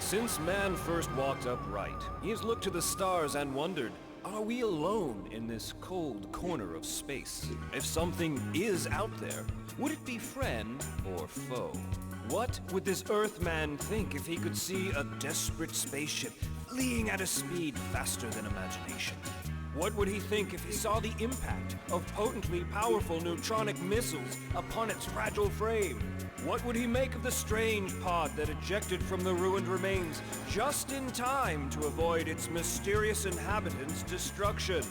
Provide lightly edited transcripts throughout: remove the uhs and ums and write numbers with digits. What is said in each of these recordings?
Since man first walked upright, he has looked to the stars and wondered, are we alone in this cold corner of space? If something is out there, would it be friend or foe? What would this Earthman think if he could see a desperate spaceship fleeing at a speed faster than imagination? What would he think if he saw the impact of potently powerful neutronic missiles upon its fragile frame? What would he make of the strange pod that ejected from the ruined remains just in time to avoid its mysterious inhabitants' destruction?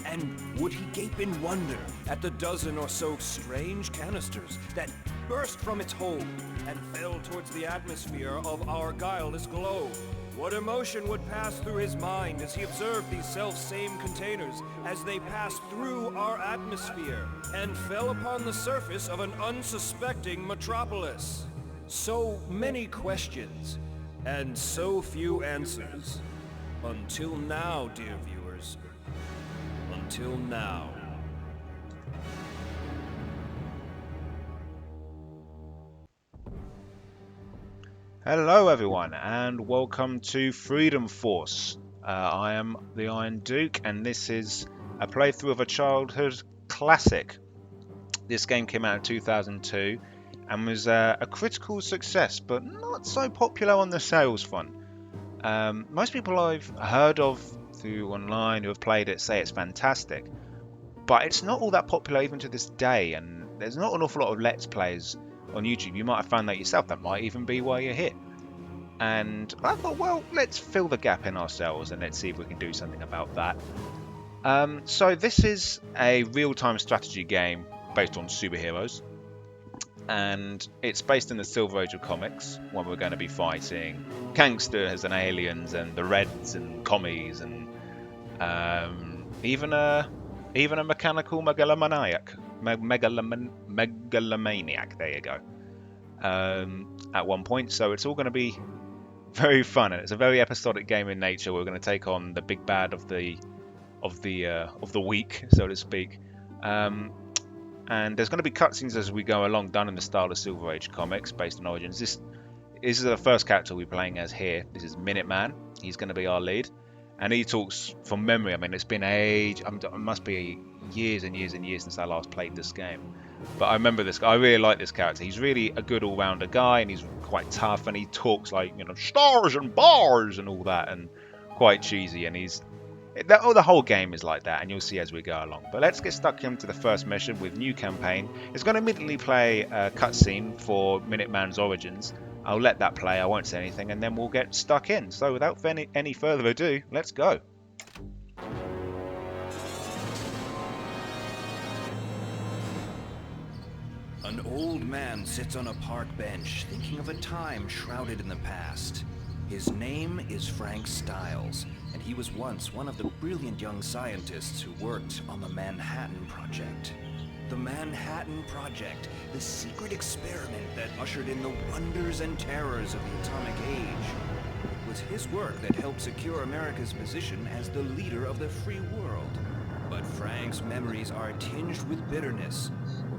And would he gape in wonder at the dozen or so strange canisters that burst from its hold and fell towards the atmosphere of our guileless globe? What emotion would pass through his mind as he observed these self-same containers as they passed through our atmosphere and fell upon the surface of an unsuspecting metropolis? So many questions and so few answers. Until now, dear viewers. Until now. Hello everyone and welcome to Freedom Force. I am the Iron Duke and this is a playthrough of a childhood classic. This game came out in 2002 and was a critical success but not so popular on the sales front. Most people I've heard of through online who have played it say it's fantastic, but it's not all that popular even to this day, and there's not an awful lot of Let's Plays on YouTube. You might have found that yourself. That might even be why you're here. And I thought, well, let's fill the gap in ourselves and let's see if we can do something about that. So this is a real-time strategy game based on superheroes, and it's based in the Silver Age of comics, when we're going to be fighting gangsters and aliens and the Reds and commies and even a mechanical megalomaniac. Megalomaniac, there you go. At one point, so it's all going to be very fun, and it's a very episodic game in nature. We're going to take on the big bad of the week, so to speak. And there's going to be cutscenes as we go along, done in the style of Silver Age comics, based on Origins. This is the first character we're playing as here. This is Minuteman. He's going to be our lead, and he talks from memory. I mean, it's been age. It must be years and years and years since I last played this game. But I remember this guy. I really like this character. He's really a good all-rounder guy, and he's quite tough, and he talks like, you know, stars and bars and all that, and quite cheesy. And the whole game is like that, and you'll see as we go along. But let's get stuck into the first mission with new campaign. It's going to immediately play a cutscene for Minuteman's Origins. I'll let that play. I won't say anything, and then we'll get stuck in. So without any further ado, let's go. An old man sits on a park bench, thinking of a time shrouded in the past. His name is Frank Stiles, and he was once one of the brilliant young scientists who worked on the Manhattan Project. The Manhattan Project, the secret experiment that ushered in the wonders and terrors of the atomic age. It was his work that helped secure America's position as the leader of the free world. But Frank's memories are tinged with bitterness.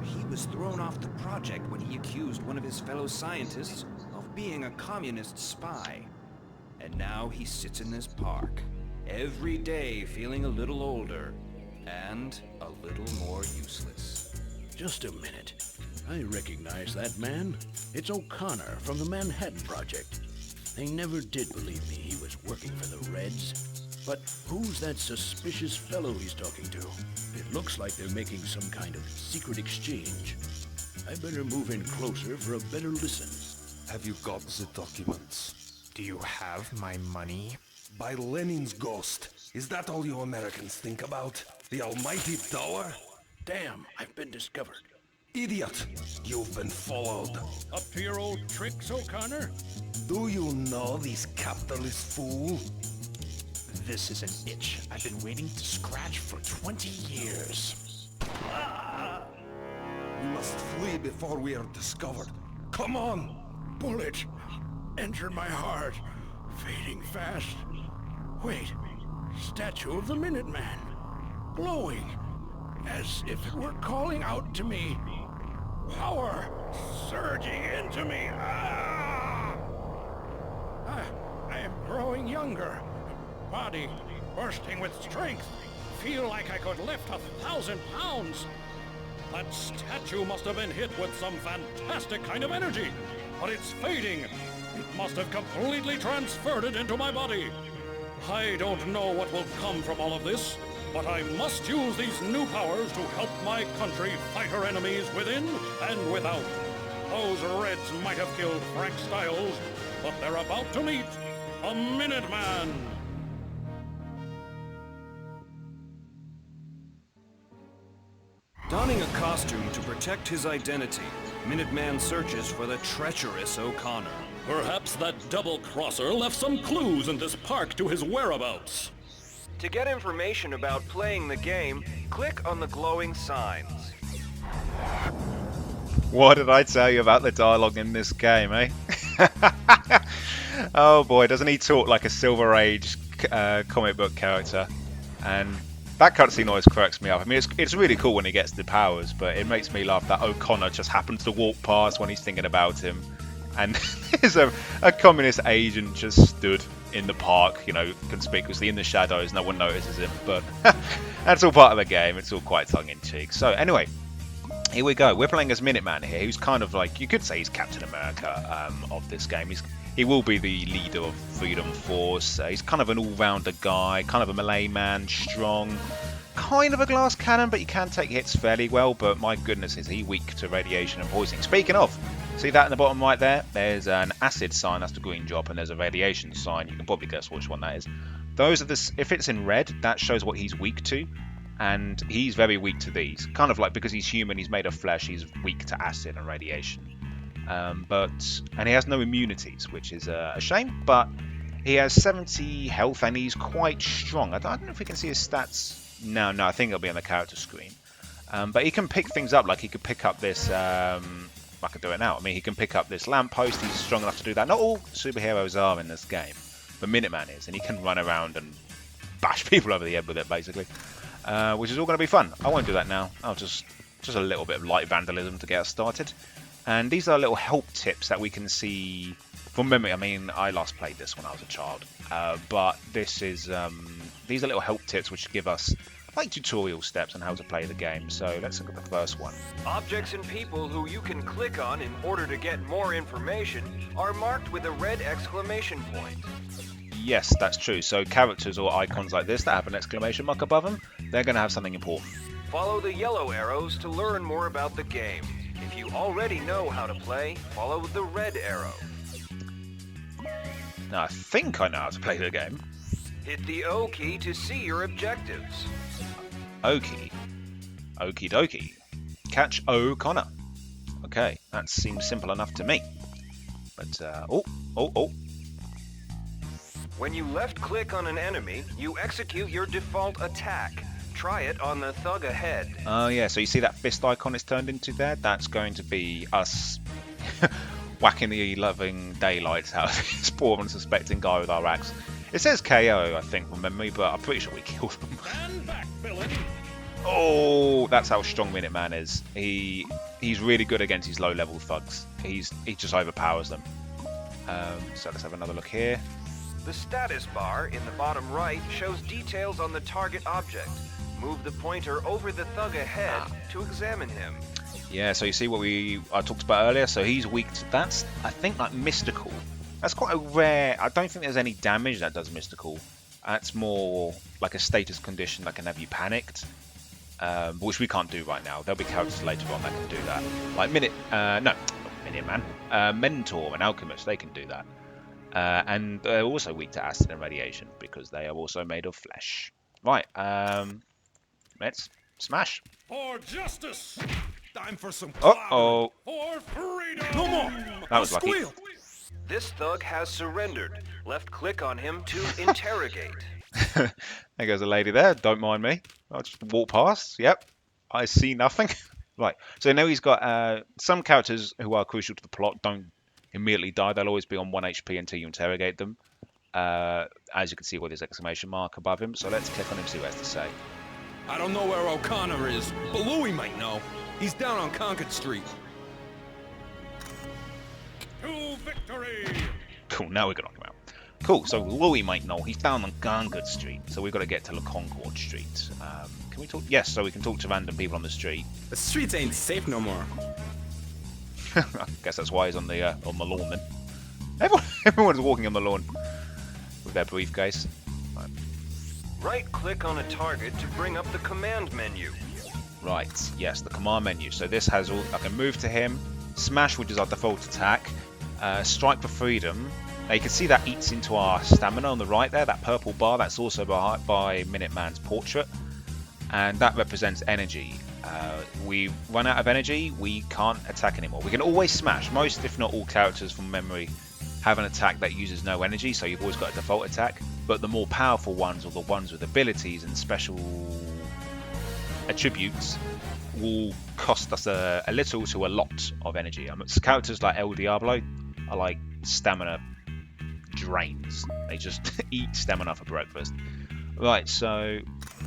He was thrown off the project when he accused one of his fellow scientists of being a communist spy. And now he sits in this park, every day feeling a little older and a little more useless. Just a minute. I recognize that man. It's O'Connor from the Manhattan Project. They never did believe me he was working for the Reds. But who's that suspicious fellow he's talking to? It looks like they're making some kind of secret exchange. I better move in closer for a better listen. Have you got the documents? Do you have my money? By Lenin's ghost. Is that all you Americans think about? The almighty dollar? Damn, I've been discovered. Idiot! You've been followed. Up to your old tricks, O'Connor? Do you know this capitalist fool? This is an itch I've been waiting to scratch for 20 years. We must flee before we are discovered. Come on! Bullet entered my heart, fading fast. Wait, statue of the Minuteman, glowing, as if it were calling out to me. Power surging into me. growing younger. Body bursting with strength. Feel like I could lift 1,000 pounds. That statue must have been hit with some fantastic kind of energy. But it's fading. It must have completely transferred it into my body. I don't know what will come from all of this, but I must use these new powers to help my country fight her enemies within and without. Those Reds might have killed Frank Styles, but they're about to meet a Minuteman. Donning a costume to protect his identity, Minuteman searches for the treacherous O'Connor. Perhaps that double-crosser left some clues in this park to his whereabouts. To get information about playing the game, click on the glowing signs. What did I tell you about the dialogue in this game, eh? Oh boy, doesn't he talk like a Silver Age comic book character? And that cutscene always cracks me up. I mean, it's really cool when he gets the powers, but it makes me laugh that O'Connor just happens to walk past when he's thinking about him. And there's a communist agent just stood in the park, you know, conspicuously in the shadows. No one notices him, but that's all part of the game. It's all quite tongue-in-cheek. So anyway, here we go. We're playing as Minuteman here, who's kind of like, you could say he's Captain America of this game. He will be the leader of Freedom Force. He's kind of an all-rounder guy, kind of a melee man, strong, kind of a glass cannon, but he can take hits fairly well. But my goodness, is he weak to radiation and poisoning. Speaking of, see that in the bottom right there? There's an acid sign, that's the green drop, and there's a radiation sign. You can probably guess which one that is. Those are if it's in red, that shows what he's weak to. And he's very weak to these. Kind of like, because he's human, he's made of flesh, he's weak to acid and radiation. And he has no immunities, which is a shame, but he has 70 health and he's quite strong. I don't know if we can see his stats. No, I think it'll be on the character screen. But he can pick things up, like he could pick up this, I could do it now. I mean, he can pick up this lamppost, he's strong enough to do that. Not all superheroes are in this game, but Minuteman is, and he can run around and bash people over the head with it, basically. Which is all going to be fun. I won't do that now. I'll just a little bit of light vandalism to get us started. And these are little help tips that we can see from memory. I mean, I last played this when I was a child, but this is these are little help tips which give us like tutorial steps on how to play the game. So let's look at the first one. Objects and people who you can click on in order to get more information are marked with a red exclamation point. Yes, that's true. So characters or icons like this that have an exclamation mark above them, they're going to have something important. Follow the yellow arrows to learn more about the game. If you already know how to play, follow the red arrow. Now, I think I know how to play the game. Hit the O key to see your objectives. O key. Okie dokie. Catch O'Connor. Okay, that seems simple enough to me. But, oh. When you left-click on an enemy, you execute your default attack. Try it on the thug ahead. Oh yeah, so you see that fist icon it's turned into there? That's going to be us whacking the loving daylights out of this poor unsuspecting guy with our axe. It says KO, I think, from memory, but I'm pretty sure we killed him. Stand back, villain. Oh, that's how strong Minuteman is. He's really good against these low-level thugs. He just overpowers them. So let's have another look here. The status bar in the bottom right shows details on the target object. Move the pointer over the thug ahead to examine him. Yeah, so you see what I talked about earlier. So he's weak to that's, I think, like mystical. That's quite a rare. I don't think there's any damage that does mystical. That's more like a status condition that can have you panicked, which we can't do right now. There'll be characters later on that can do that, like Minuteman, Mentor and Alchemist. They can do that. And they're also weak to acid and radiation because they are also made of flesh. Right, let's smash. For justice! Time for some Uh-oh. For freedom! No more! That was lucky. Squeal! This thug has surrendered. Left-click on him to interrogate. There goes a lady there. Don't mind me. I'll just walk past. Yep. I see nothing. Right. So now he's got some characters who are crucial to the plot don't immediately die. They'll always be on 1 HP until you interrogate them. As you can see with his exclamation mark above him. So let's click on him, see what he has to say. I don't know where O'Connor is, but Louis might know. He's down on Concord Street. To victory! Cool, now we can knock him Cool, so Louis might know. He's down on Garngard Street, so we've got to get to Le Concord Street. Can we talk? Yes, so we can talk to random people on the street. The streets ain't safe no more. I guess that's why he's on the lawn then. Everyone's walking on the lawn with their briefcase. Right-click on a target to bring up the command menu. Right, yes, the command menu. So this has all. I can move to him, smash, which is our default attack, strike for freedom. Now you can see that eats into our stamina on the right there. That purple bar, that's also by Minuteman's portrait, and that represents energy. We run out of energy, we can't attack anymore. We can always smash. Most, if not all, characters from memory have an attack that uses no energy, so you've always got a default attack. But the more powerful ones, or the ones with abilities and special attributes, will cost us a little to a lot of energy. Characters like El Diablo are like stamina drains. They just eat stamina for breakfast. Right, so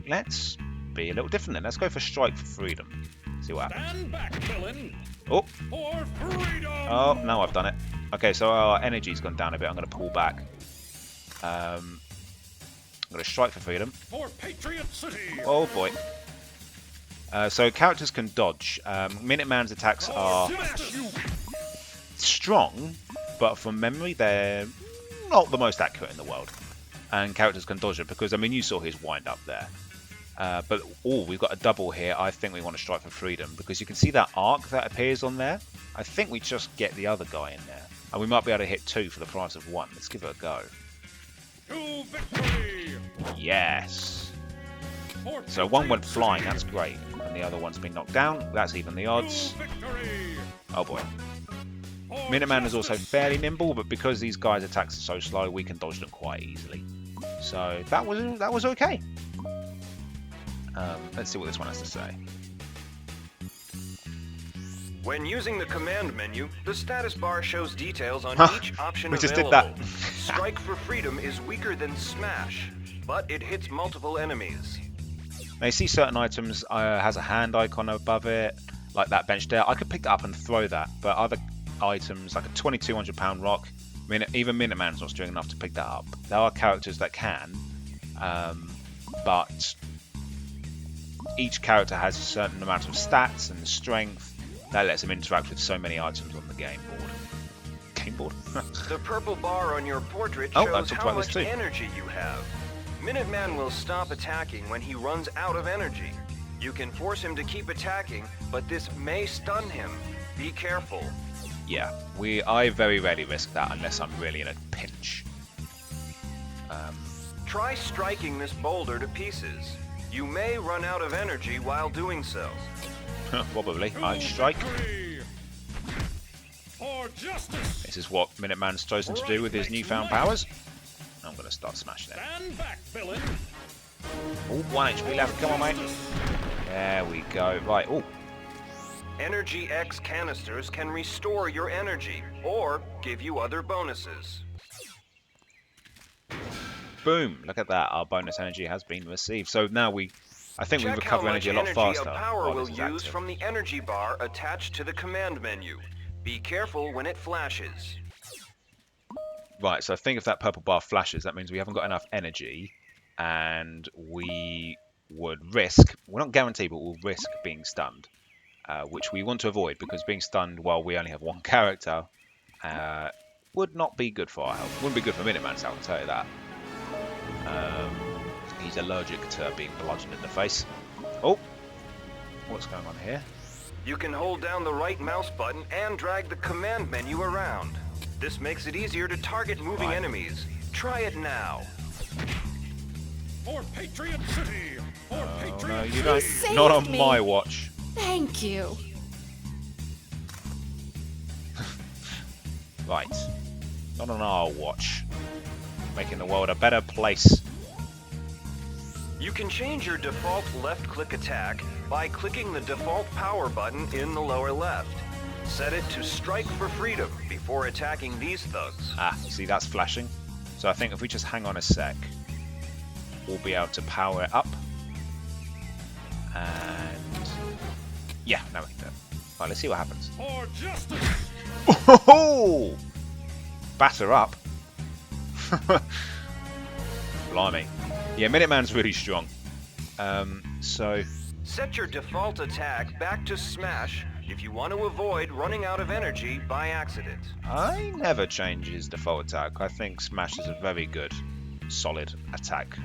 let's be a little different then. Let's go for strike for freedom. See what happens. Stand back, villain. Oh. For freedom. Oh, now I've done it. Okay, so our energy's gone down a bit. I'm going to pull back. I'm going to strike for freedom. For Patriot City. Oh boy. So characters can dodge. Minuteman's attacks are strong, but from memory they're not the most accurate in the world. And characters can dodge it because, I mean, you saw his wind up there. But we've got a double here. I think we want to strike for freedom because you can see that arc that appears on there. I think we just get the other guy in there. And we might be able to hit 2 for the price of 1. Let's give it a go. To victory. Yes. So one went flying, that's great. And the other one's been knocked down. That's even the odds. Oh boy. Minuteman is also fairly nimble, but because these guys' attacks are so slow, we can dodge them quite easily. So that was okay. Let's see what this one has to say. When using the command menu, the status bar shows details on each option we just available. did that. Strike for freedom is weaker than smash, but it hits multiple enemies. Now you see certain items has a hand icon above it, like that bench there. I could pick that up and throw that, but other items, like a £2,200 rock, even Minuteman's not strong enough to pick that up. There are characters that can, but each character has a certain amount of stats and strength that lets them interact with so many items on the game board. Game board? The purple bar on your portrait Oh, shows I how talked about this much too. energy you have. Minuteman will stop attacking when he runs out of energy. You can force him to keep attacking, but this may stun him. Be careful. Yeah, I very rarely risk that unless I'm really in a pinch. Try striking this boulder to pieces. You may run out of energy while doing so. Probably. I strike. For justice. This is what Minuteman's chosen to do with his newfound powers. I'm going to start smashing it. Stand back, villain. Oh, 1 HP left. Come on, mate. There we go. Right. Oh, Energy X canisters can restore your energy or give you other bonuses. boom. Look at that. Our bonus energy has been received. So now I think we Check recover how energy a much lot energy faster. a power while will this is use active. from the energy bar attached to the command menu. Be careful when it flashes. Right, so I think if that purple bar flashes, that means we haven't got enough energy, and we would risk, we're not guaranteed, but we'll risk being stunned, which we want to avoid, because being stunned while we only have one character would not be good for our health. Wouldn't be good for Minuteman's health, I'll tell you that. He's allergic to being bludgeoned in the face. Oh, what's going on here? You can hold down the right mouse button and drag the command menu around. This makes it easier to target moving enemies. Try it now. For Patriot City! For Patriot No, you City! don't. saved Not on me. my watch. Thank you. Right. Not on our watch. Making the world a better place. You can change your default left-click attack by clicking the default power button in the lower left. Set it to strike for freedom before attacking these thugs. Ah, see, that's flashing. So I think if we just hang on a sec, we'll be able to power it up. And yeah, now we can do it. Right, let's see what happens. For justice! Oh! Batter up. Blimey. Yeah, Minuteman's really strong. So Set your default attack back to smash if you want to avoid running out of energy by accident. I never change his default attack. I think Smash is a very good, solid attack.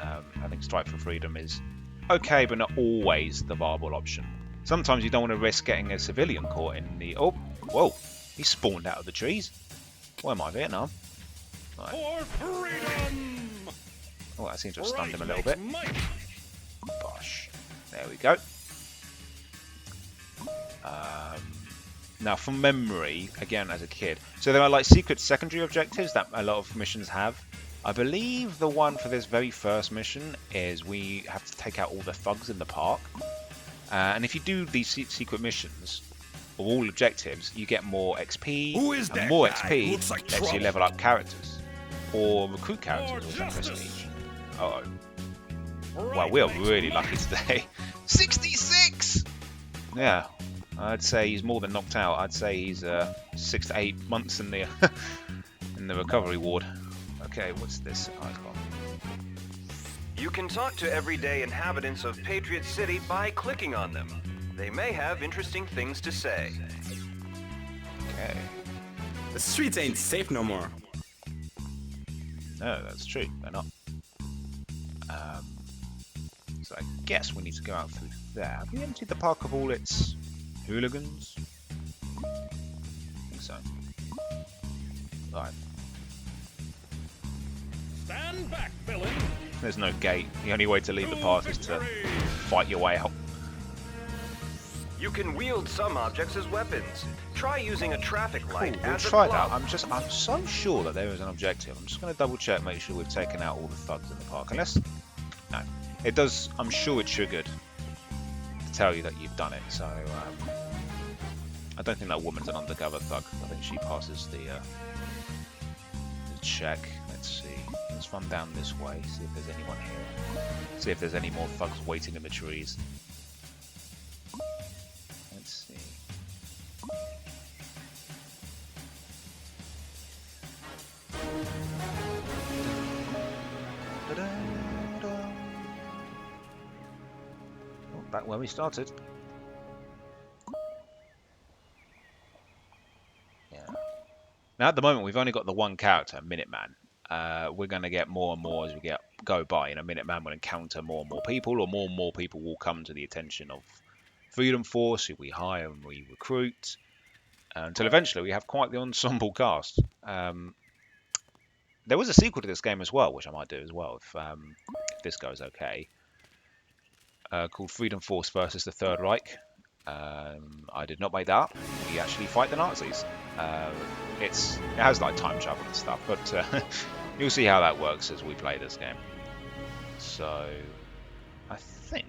I think Strike for Freedom is okay, but not always the viable option. Sometimes you don't want to risk getting a civilian caught in the... Oh, whoa, he spawned out of the trees. Where am I, Vietnam? Right. For freedom! Oh, that seems to have stunned him a little bit. Might. Bosh. There we go. Now, from memory, again, as a kid, so there are like secret secondary objectives that a lot of missions have. I believe the one for this very first mission is we have to take out all the thugs in the park. And if you do these secret missions, or all objectives, you get more XP, Who is and that more guy? XP Looks like lets you trouble. level up characters, or recruit characters with some justice. prestige. Uh oh. Wow, we are really lucky today. 66! Yeah, I'd say he's more than knocked out. I'd say he's 6 to 8 months in the in the recovery ward. Okay, what's this? Oh, it's gone. You can talk to everyday inhabitants of Patriot City by clicking on them. They may have interesting things to say. Okay. The streets ain't safe no more. No, that's true. They're not. So I guess we need to go out through there. Have we emptied the park of all its hooligans? I think so. Right. Stand back, villain. There's no gate. The only way to leave the park is to fight your way out. You can wield some objects as weapons. Try using a traffic light We'll as a try club. that. I'm so sure that there is an objective. I'm just going to double check, make sure we've taken out all the thugs in the park. Unless, no, it does. I'm sure it's triggered to tell you that you've done it. So I don't think that woman's an undercover thug. I think she passes the check. Let's see. Let's run down this way. See if there's anyone here. See if there's any more thugs waiting in the trees. Let's see. Oh, back where we started. Yeah. Now at the moment we've only got the one character, Minuteman. We're going to get more and more as we go by. You know, Minuteman will encounter more and more people, or more people will come to the attention of Freedom Force, who we hire and we recruit, until eventually we have quite the ensemble cast. There was a sequel to this game as well, which I might do as well if this goes okay, called Freedom Force versus the Third Reich. I did not make that up. We actually fight the Nazis. It has like time travel and stuff, but you'll see how that works as we play this game. So I think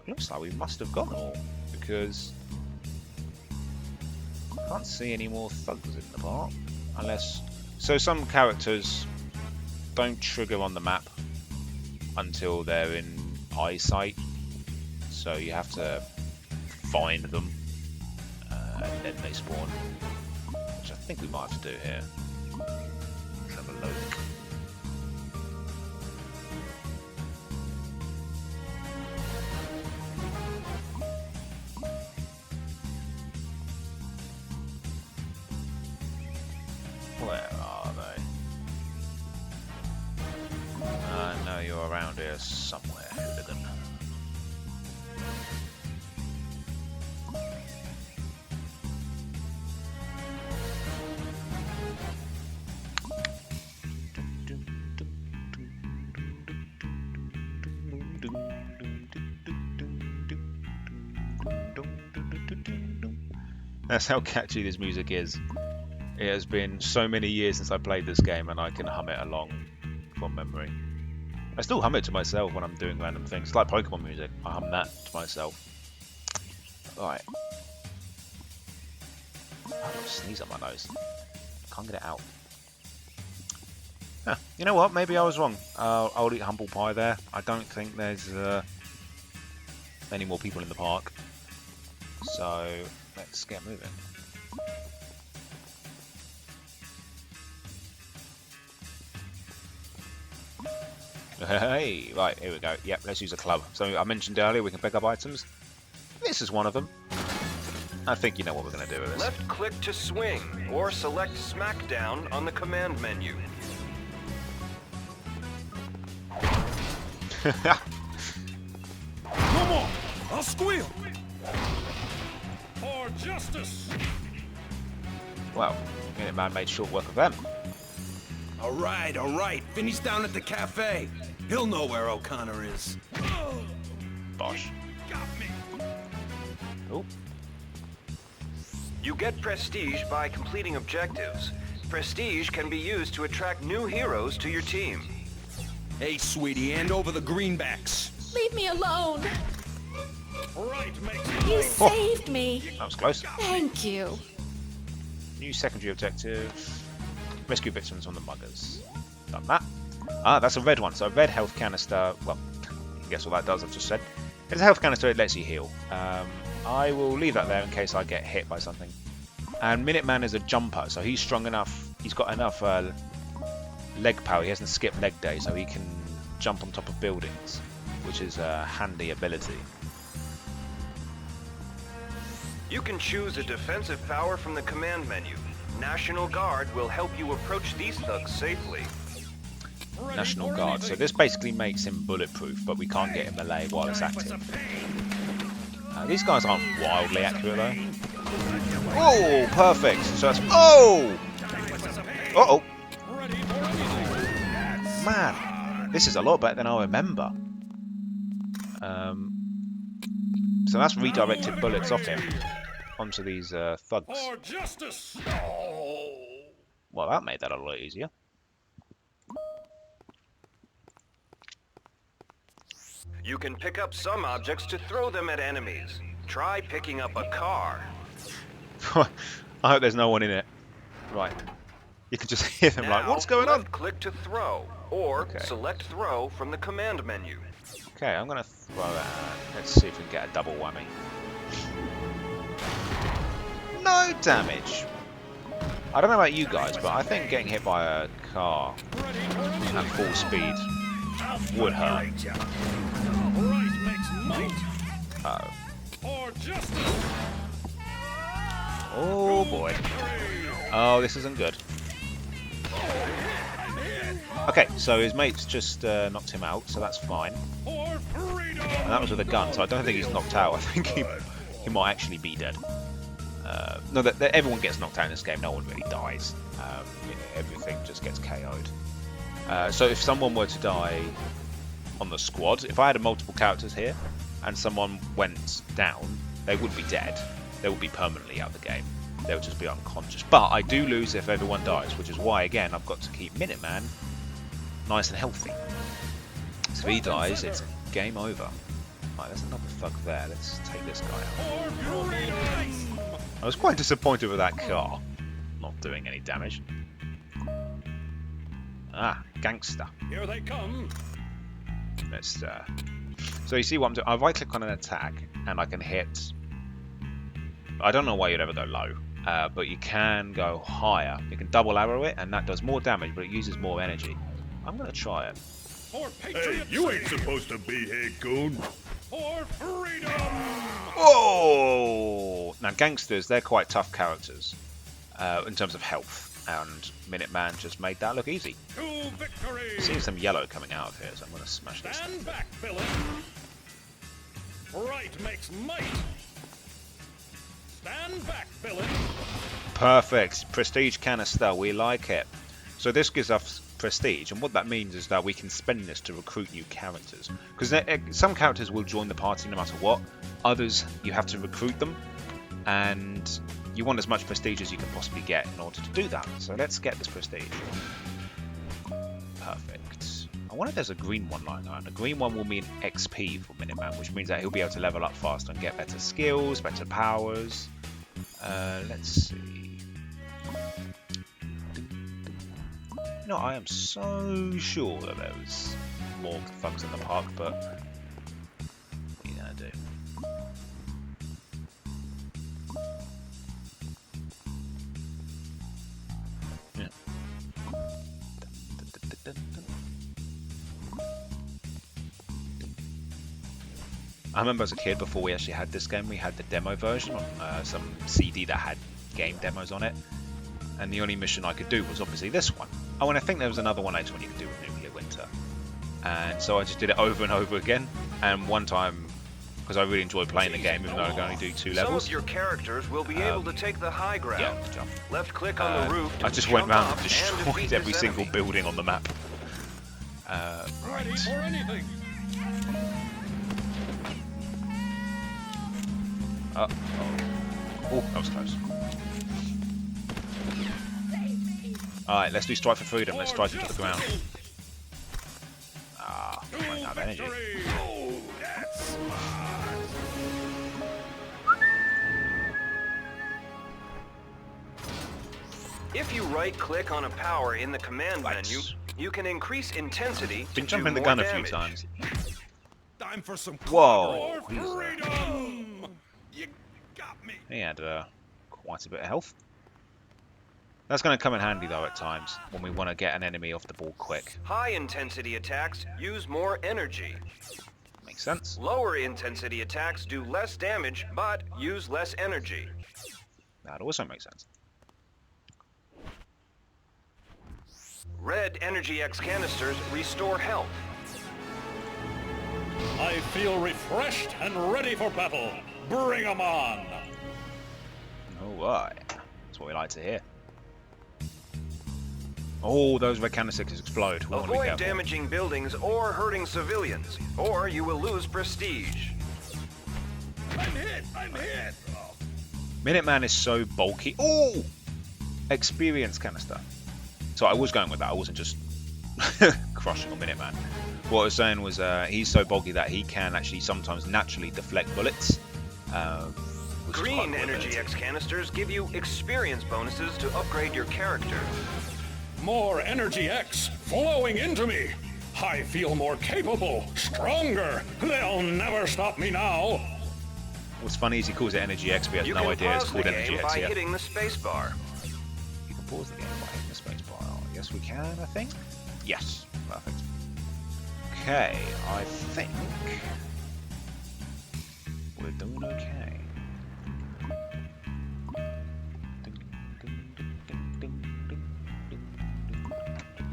looks like we must have gone all, because I can't see any more thugs in the park. Unless, so some characters don't trigger on the map until they're in eyesight, so you have to find them and then they spawn, which I think we might have to do here. Let's have a look. Where are they? I know you're around here somewhere, hooligan. That's how catchy this music is. It has been so many years since I played this game, and I can hum it along from memory. I still hum it to myself when I'm doing random things. It's like Pokemon music. I hum that to myself. Right. I've got a sneeze on my nose. Can't get it out. Huh. You know what? Maybe I was wrong. I'll eat humble pie there. I don't think there's any more people in the park. So let's get moving. Hey, right, here we go. Yep, let's use a club. So I mentioned earlier we can pick up items. This is one of them. I think you know what we're going to do with this. Left click to swing, or select smackdown on the command menu. Come on! I'll squeal! For justice! Well, Minuteman made short work of them. All right. Finney's down at the cafe. He'll know where O'Connor is. Bosh. Got me! Oh, You get prestige by completing objectives. Prestige can be used to attract new heroes to your team. Hey, sweetie, hand over the greenbacks. Leave me alone. Right, makes You saved me. that was close. Thank you. New secondary objective. Rescue victims from the muggers. Done that. Ah, that's a red one. So a red health canister. Well, you can guess what that does, I've just said. It's a health canister, it lets you heal. I will leave that there in case I get hit by something. And Minuteman is a jumper, so he's strong enough. He's got enough leg power. He hasn't skipped leg day, so he can jump on top of buildings, which is a handy ability. You can choose a defensive power from the command menu. National Guard will help you approach these thugs safely. National Guard. So this basically makes him bulletproof, but we can't get him melee while it's active. These guys aren't wildly accurate though. Oh, perfect. So that's Uh-oh. Man, this is a lot better than I remember. So that's redirected bullets off him onto these thugs. For justice! Well, that made that a lot easier. You can pick up some objects to throw them at enemies. Try picking up a car. I hope there's no one in it. Right. You can just hear them like, what's going on? Click to throw, or Okay. select throw from the command menu. Okay, I'm going to throw that. Let's see if we can get a double whammy. No damage. I don't know about you guys, but I think getting hit by a car at full speed would hurt. Right makes might. Uh-oh. For justice! Oh boy. Oh, this isn't good. Okay, so his mates just knocked him out, so that's fine. For freedom! And that was with a gun, so I don't think he's knocked out. I think he might actually be dead. No, that everyone gets knocked out in this game. No one really dies. Everything just gets KO'd. So if someone were to die on the squad, if I had multiple characters here and someone went down, they would be dead. They would be permanently out of the game. They would just be unconscious. But I do lose if everyone dies, which is why, again, I've got to keep Minuteman nice and healthy. So if he dies, it's game over. Right, there's another thug there. Let's take this guy out. For freedom! I was quite disappointed with that car not doing any damage. Ah, gangster. Here they come. Let's. So you see what I'm doing? I right click on an attack and I can hit. I don't know why you'd ever go low, but you can go higher. You can double arrow it, and that does more damage, but it uses more energy. I'm gonna try it. For Patriot City. supposed to be here, goon. For freedom! Oh! Now gangsters, they're quite tough characters in terms of health, and Minuteman just made that look easy. To victory! Seeing some yellow coming out of here, so I'm gonna smash this thing. Stand back, villain! Right makes might! Stand back, villain! Perfect. Prestige canister. We like it. So this gives us prestige, and what that means is that we can spend this to recruit new characters. Because some characters will join the party no matter what. Others, you have to recruit them, and you want as much prestige as you can possibly get in order to do that. So let's get this prestige. Perfect. I wonder if there's a green one lying around. A green one will mean XP for Minuteman, which means that he'll be able to level up faster and get better skills, better powers. Let's see. You know, I am so sure that there was more thugs in the park, but what are you gonna do? Yeah. I remember as a kid, before we actually had this game, we had the demo version on some CD that had game demos on it. And the only mission I could do was obviously this one. Oh, and I think there was another one later on you could do with Nuclear Winter. And so I just did it over and over again. And one time, because I really enjoyed playing the game, even though I could only do 2 levels. Some of your characters will be able to take the high ground. Yeah, jump. Left click on the roof to I just went jump around up and destroyed defeat every this single enemy. building on the map. Right. Oh, that was close. Alright, let's do Strike for Freedom. Let's strike into the ground. Ah, running out of energy. If you right-click on a power in the command Right. menu, you can increase intensity to Been do jumping the more gun damage. a few times. Time for some Whoa! freedom! You got me. He had quite a bit of health. That's going to come in handy though at times when we want to get an enemy off the ball quick. High-intensity attacks use more energy. Makes sense. Lower intensity attacks do less damage, but use less energy. That also makes sense. Red Energy X canisters restore health. I feel refreshed and ready for battle. Bring 'em on! Alright. That's what we like to hear. Oh, those red candlesticks explode. We want to be Avoid careful. damaging buildings or hurting civilians, or you will lose prestige. I'm hit! Oh. Minuteman is so bulky. Oh! Experience canister. So I was going with that. I wasn't just crushing on Minuteman. What I was saying was he's so bulky that he can actually sometimes naturally deflect bullets. Which is quite Green cool Energy ability. X canisters give you experience bonuses to upgrade your character. More Energy X flowing into me. I feel more capable, stronger. They'll never stop me now. What's funny is he calls it Energy X, but he has You no can idea it's pause called the Energy game X by yet. hitting the space bar. You can pause the game by hitting the space bar. Yes, we can, I think. Yes, perfect. Okay, I think we're doing okay.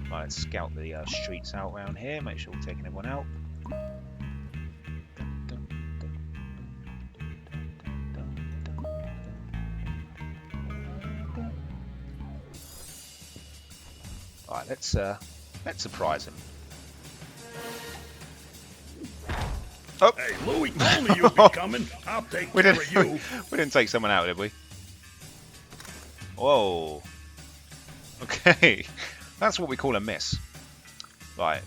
Right, let's scout the streets out around here, make sure we're taking everyone out. Alright, let's surprise him. Oh! Hey, Louie told me you'd be coming. I'll take We care didn't, of you. we didn't take someone out, did we? Whoa. Okay. That's what we call a miss. Right.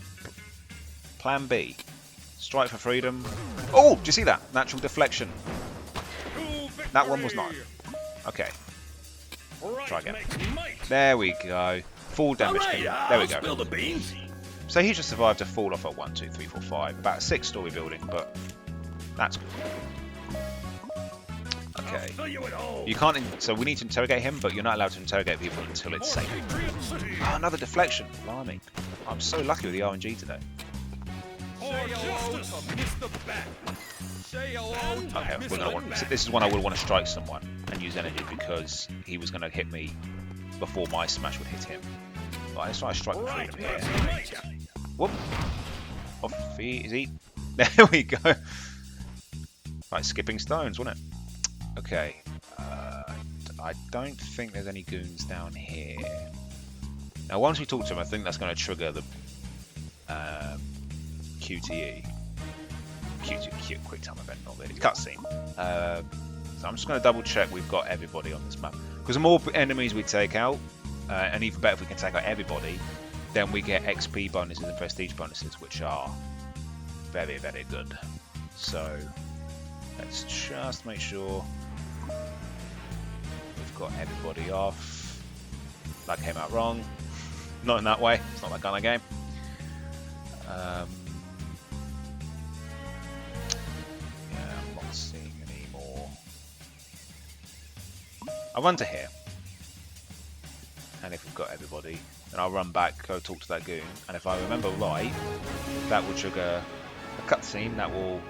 Plan B. Strike for freedom. Oh, do you see that? Natural deflection. That one was not. Okay. Try again. There we go. Full damage. There we go. Spill the beans. So he just survived a fall off at 1, 2, 3, 4, 5. About a 6-story building, but that's good. Okay. You can't. So we need to interrogate him, but you're not allowed to interrogate people until it's safe. Patriot City. Oh, another deflection. Blimey. I'm so lucky with the RNG today. For justice. Okay, we're gonna want. This is one I would want to strike someone and use energy because he was gonna hit me before my smash would hit him. Right, let's try a strike for freedom here. Whoop. Off he is he. There we go. Right, skipping stones, wasn't it? Okay. I don't think there's any goons down here. Now, once we talk to him, I think that's going to trigger the QTE. Quick time event, not really. Cutscene. So I'm just going to double check we've got everybody on this map. Because the more enemies we take out, and even better if we can take out everybody, then we get XP bonuses and prestige bonuses, which are very, very good. So let's just make sure we've got everybody off. That came out wrong. Not in that way. It's not that kind of game. Yeah, I'm not seeing any more. I'll run to here. And if we've got everybody, then I'll run back, go talk to that goon. And if I remember right, that will trigger a cutscene that will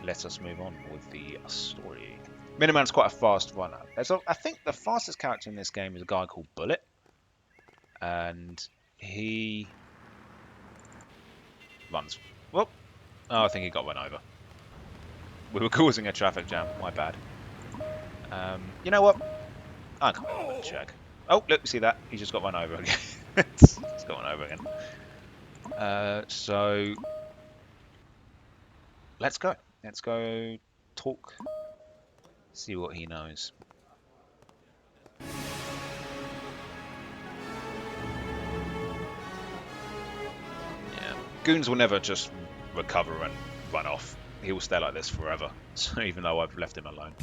let us move on with the story. Minuteman's quite a fast runner. I think the fastest character in this game is a guy called Bullet. And he runs. Well, oh, I think he got run over. We were causing a traffic jam. My bad. You know what? I can't bother to check. Oh, look, you see that? He just got run over again. He's got run over again. So let's go. Let's go talk. See what he knows. Yeah, goons will never just recover and run off. He will stay like this forever. So even though I've left him alone.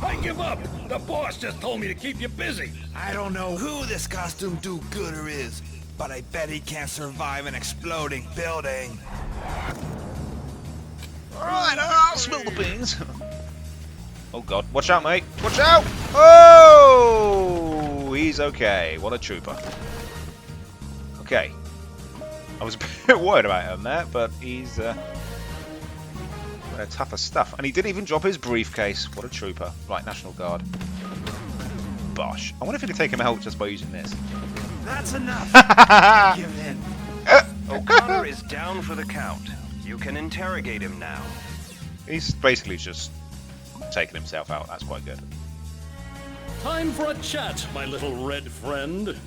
I give up! The boss just told me to keep you busy! I don't know who this costume do-gooder is, but I bet he can't survive an exploding building. Alright, I'll spill the beans. Oh god, watch out, mate! Watch out! Oh! He's okay. What a trooper. Okay. I was a bit worried about him there, but he's tougher stuff. And he didn't even drop his briefcase. What a trooper. Right, National Guard. Bosh. I wonder if we can take him out just by using this. That's enough. Give in. O'Connor is down for the count. You can interrogate him now. He's basically just taking himself out. That's quite good. Time for a chat, my little red friend.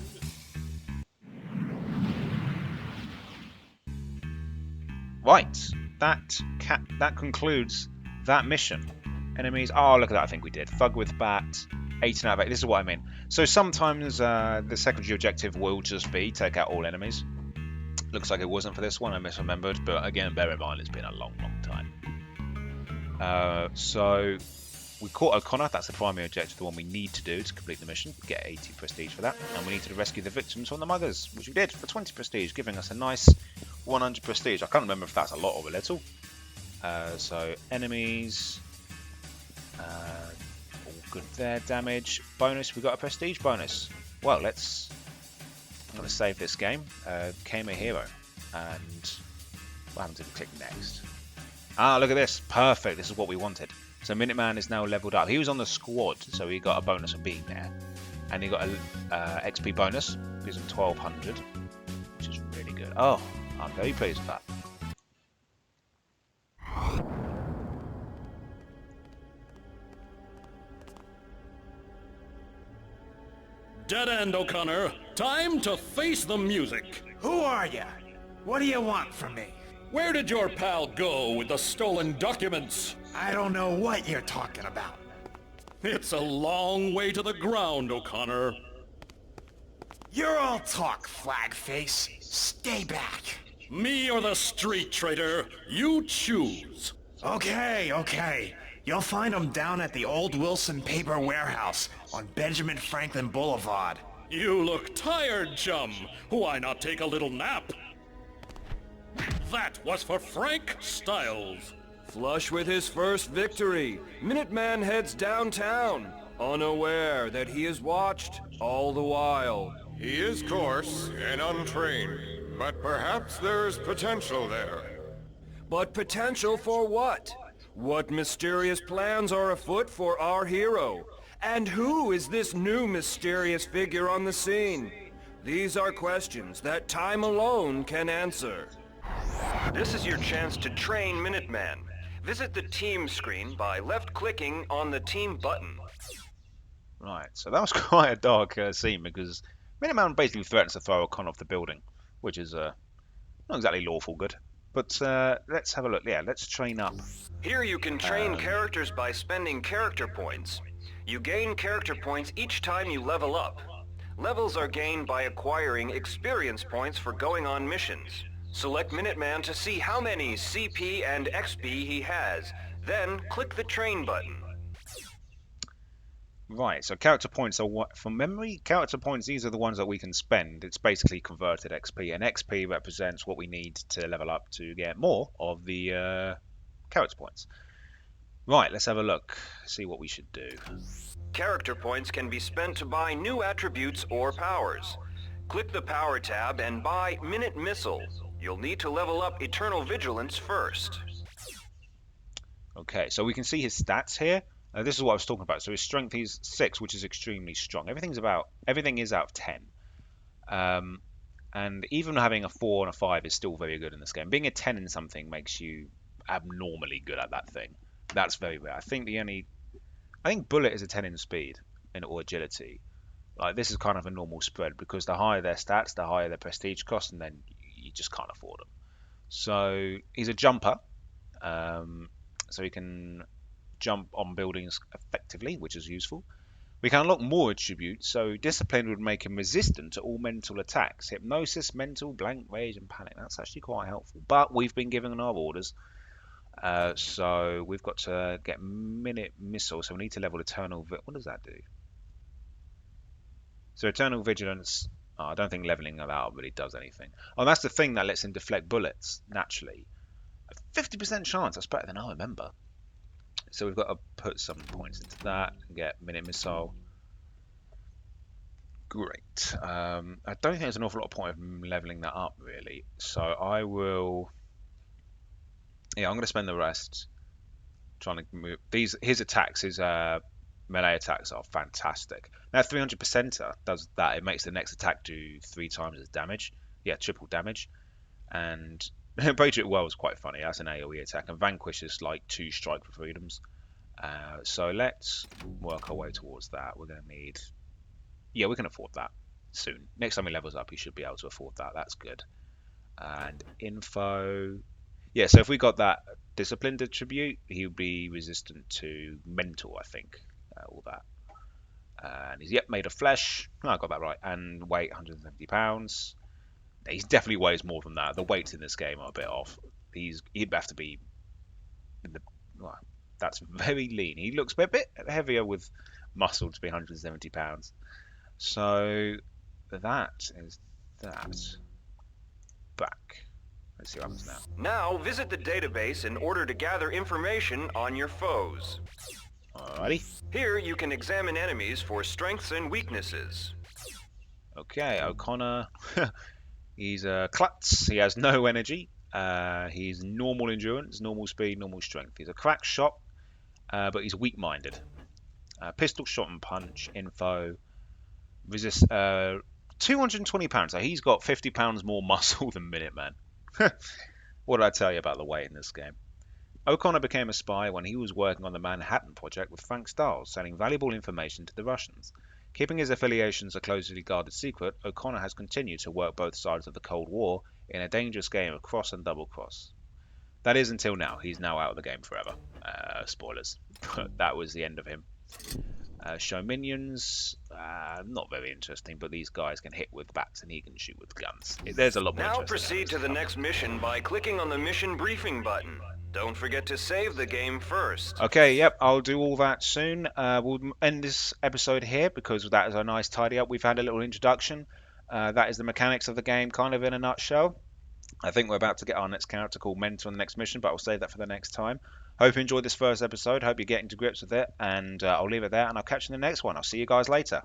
Right. That concludes that mission. Enemies. Oh, look at that. I think we did. Thug with bat. 18 out of 8. This is what I mean. So sometimes the secondary objective will just be take out all enemies. Looks like it wasn't for this one. I misremembered. But again, bear in mind it's been a long, long time. So we caught O'Connor. That's the primary objective, the one we need to do to complete the mission. Get 80 prestige for that. And we need to rescue the victims from the muggers, which we did for 20 prestige, giving us a nice 100 prestige. I can't remember if that's a lot or a little. So enemies, all good there. Damage bonus. We got a prestige bonus. Well, I'm going to save this game. Became a hero, and what happens if we click next? Ah, look at this. Perfect. This is what we wanted. So Minuteman is now leveled up. He was on the squad, so he got a bonus of being there, and he got a XP bonus. Gives him 1200, which is really good. Oh, I'm very pleased with that. Dead end, O'Connor. Time to face the music. Who are you? What do you want from me? Where did your pal go with the stolen documents? I don't know what you're talking about. It's a long way to the ground, O'Connor. You're all talk, flag face. Stay back. Me or the street traitor? You choose. Okay. You'll find them down at the old Wilson Paper Warehouse on Benjamin Franklin Boulevard. You look tired, chum. Why not take a little nap? That was for Frank Styles. Flush with his first victory, Minuteman heads downtown, unaware that he is watched all the while. He is coarse and untrained, but perhaps there is potential there. But potential for what? What mysterious plans are afoot for our hero? And who is this new mysterious figure on the scene? These are questions that time alone can answer. This is your chance to train Minuteman. Visit the team screen by left-clicking on the team button. Right, so that was quite a dark scene because Minuteman basically threatens to throw O'Connor off the building, which is not exactly lawful good. But let's have a look. Yeah, let's train up. Here you can train characters by spending character points. You gain character points each time you level up. Levels are gained by acquiring experience points for going on missions. Select Minuteman to see how many CP and XP he has. Then click the train button. Right, so character points are what from memory. Character points, these are the ones that we can spend. It's basically converted XP, and XP represents what we need to level up to get more of the character points. Right, let's have a look. See what we should do. Character points can be spent to buy new attributes or powers. Click the Power tab and buy Minute Missile. You'll need to level up Eternal Vigilance first. Okay, so we can see his stats here. This is what I was talking about. So his strength is 6, which is extremely strong. Everything is out of 10. And even having a 4 and a 5 is still very good in this game. Being a 10 in something makes you abnormally good at that thing. That's very rare. I think Bullet is a 10 in speed or agility. Like, this is kind of a normal spread because the higher their stats, the higher their prestige cost, and then you just can't afford them. So he's a jumper. So he can jump on buildings effectively, which is useful. We can unlock more attributes, so Discipline would make him resistant to all mental attacks. Hypnosis, mental, blank, rage, and panic. That's actually quite helpful. But we've been given our orders, so we've got to get Minute Missile, so we need to level Eternal... What does that do? So Eternal Vigilance... Oh, I don't think leveling that out really does anything. Oh, that's the thing that lets him deflect bullets, naturally. A 50% chance, that's better than I remember. So we've got to put some points into that and get Minute Missile. Great. I don't think there's an awful lot of point of leveling that up, really. So I will... Yeah, I'm going to spend the rest trying to move... His attacks, his melee attacks are fantastic. Now 300%er does that. It makes the next attack do 3 times as damage. Yeah, triple damage. And... Patriot Well is quite funny. That's an AoE attack. And Vanquish is like 2 Strike for Freedoms. So let's work our way towards that. We're going to need... Yeah, we can afford that soon. Next time he levels up, he should be able to afford that. That's good. And info... Yeah, so if we got that Disciplined attribute, he would be resistant to mental, I think. All that. And he's, yep, made of flesh. Oh, I got that right. And weight, 170 pounds. He definitely weighs more than that. The weights in this game are a bit off. He'd have to be... Well, that's very lean. He looks a bit heavier with muscle to be 170 pounds. So that is that. Back. Let's see what happens now. Now visit the database in order to gather information on your foes. Alrighty. Here you can examine enemies for strengths and weaknesses. Okay, O'Connor. He's a klutz. He has no energy. He's normal endurance, normal speed, normal strength. He's a crack shot, but he's weak-minded. Pistol shot and punch. Info. Resist. 220 pounds. So he's got 50 pounds more muscle than Minuteman. What did I tell you about the weight in this game? O'Connor became a spy when he was working on the Manhattan Project with Frank Stiles, selling valuable information to the Russians. Keeping his affiliations a closely guarded secret, O'Connor has continued to work both sides of the Cold War in a dangerous game of cross and double cross. That is until now. He's now out of the game forever. Spoilers. That was the end of him. Show minions. Not very interesting, but these guys can hit with bats and he can shoot with guns. There's a lot more. Now proceed to the next mission by clicking on the mission briefing button. Don't forget to save the game first. Okay, yep, I'll do all that soon. We'll end this episode here because that is a nice tidy up. We've had a little introduction. That is the mechanics of the game, kind of in a nutshell. I think we're about to get our next character called Mentor on the next mission, but I'll save that for the next time. Hope you enjoyed this first episode. Hope you're getting to grips with it, and I'll leave it there, and I'll catch you in the next one. I'll see you guys later.